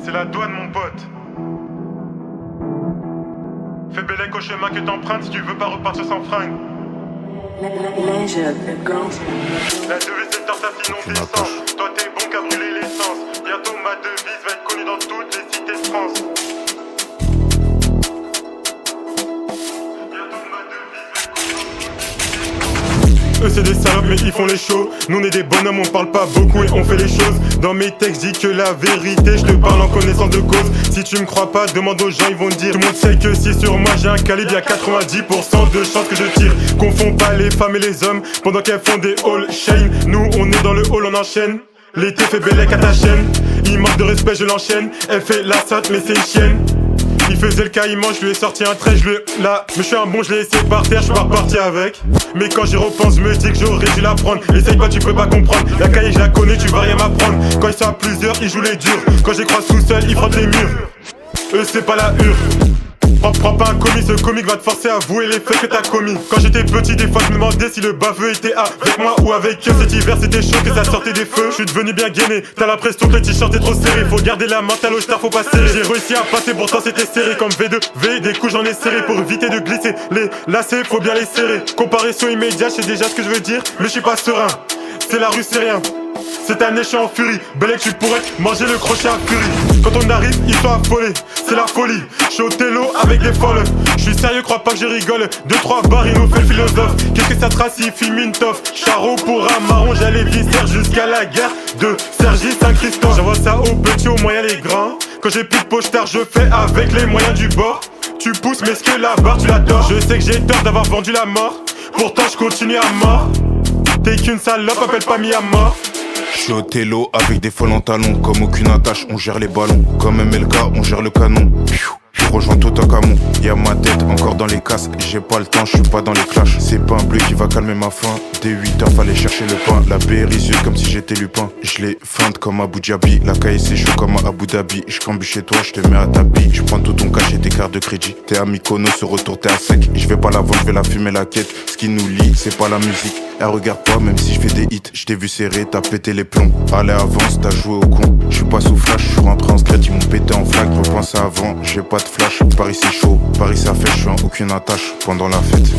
C'est la douane, mon pote. Fais bellec au chemin que t'empruntes si tu veux pas repartir sans fringue. La devise c'est tard, sinon descend. Toi t'es bon qu'à brûler l'essence. Bientôt ma devise va être connue dans toutes les cités de France. Eux c'est des salopes mais ils font les shows. Nous on est des bonhommes, on parle pas beaucoup et on fait les choses. Dans mes textes dis que la vérité, je te parle en connaissance de cause. Si tu me crois pas, demande aux gens, ils vont te dire. Tout le monde sait que si sur moi j'ai un calibre, y'a 90% de chances que je tire. Confonds pas les femmes et les hommes pendant qu'elles font des all shame. Nous on est dans le hall, on enchaîne. L'été fait bellec à ta chaîne. Il manque de respect, je l'enchaîne. Elle fait la satte mais c'est une chienne. Il faisait le caïman, je lui ai sorti un trait, je lui ai là. Mais je suis un bon, je l'ai laissé par terre, je suis pas reparti avec. Mais quand j'y repense, je me dis que j'aurais dû la prendre. Essaye pas, tu peux pas comprendre. La cahier, je la connais, tu vas rien m'apprendre. Quand ils sont à plusieurs, ils jouent les durs. Quand j'y croise tout seul, ils frottent les murs. Eux, c'est pas la hure. Prends pas un commis, ce comique va te forcer à avouer les faits que t'as commis. Quand j'étais petit, des fois je me demandais si le baveux était avec moi ou avec eux. Cet hiver c'était chaud que ça sortait des feux. Je suis devenu bien gainé, t'as l'impression que le t-shirt est trop serré. Faut garder la mentale au star, faut pas serrer. J'ai réussi à passer, pourtant c'était serré comme V2V. Des coups j'en ai serré pour éviter de glisser. Les lacets, faut bien les serrer. Comparaison immédiate, je sais déjà ce que je veux dire, mais je suis pas serein. C'est la rue, c'est rien. Cette année je suis en furie, Bellec tu pourrais manger le crochet à furie. Quand on arrive, ils sont affolés, c'est la folie. Je suis au télo avec des folles. Je suis sérieux, crois pas que je rigole. 2-3 barres, il nous fait le philosophe. Qu'est-ce que ça trace, il filme une toffe. Charo pour un marron, j'allais viscère jusqu'à la gare de Sergi Saint-Christophe. J'envoie ça aux petits, aux moyens, les grands. Quand j'ai plus de poche-tard, je fais avec les moyens du bord. Tu pousses, mais ce que la barre, tu l'adores. Je sais que j'ai tort d'avoir vendu la mort. Pourtant je continue à mort. T'es qu'une salope, appelle pas mis à mort. Je suis au télo avec des folles en talons. Comme aucune attache, on gère les ballons. Comme MLK, on gère le canon. Je rejoins tout en camon. Y'a ma tête encore dans les casques. J'ai pas le temps, je suis pas dans les clashs. C'est pas un bleu qui va calmer ma faim. Dès 8h, fallait chercher le pain. La bérisieux comme si j'étais Lupin. Je les feinte comme Abu Dhabi. La caille c'est chaud comme à Abu Dhabi. Je cambue chez toi, je te mets à tapis. Je prends tout ton cash et tes cartes de crédit. T'es à Mykonos, ce retour t'es à sec. Je vais pas la vendre, je vais la fumer la quête. Ce qui nous lie, c'est pas la musique. Elle regarde pas même si je fais des hits. Je t'ai vu serré, t'as pété les plombs. Allez avance, t'as joué au con. Je suis pas sous flash, je suis rentré en secret. Ils m'ont pété en flaque, repense à avant. J'ai pas de flash, Paris c'est chaud, Paris ça fait, je suis en aucune attache pendant la fête.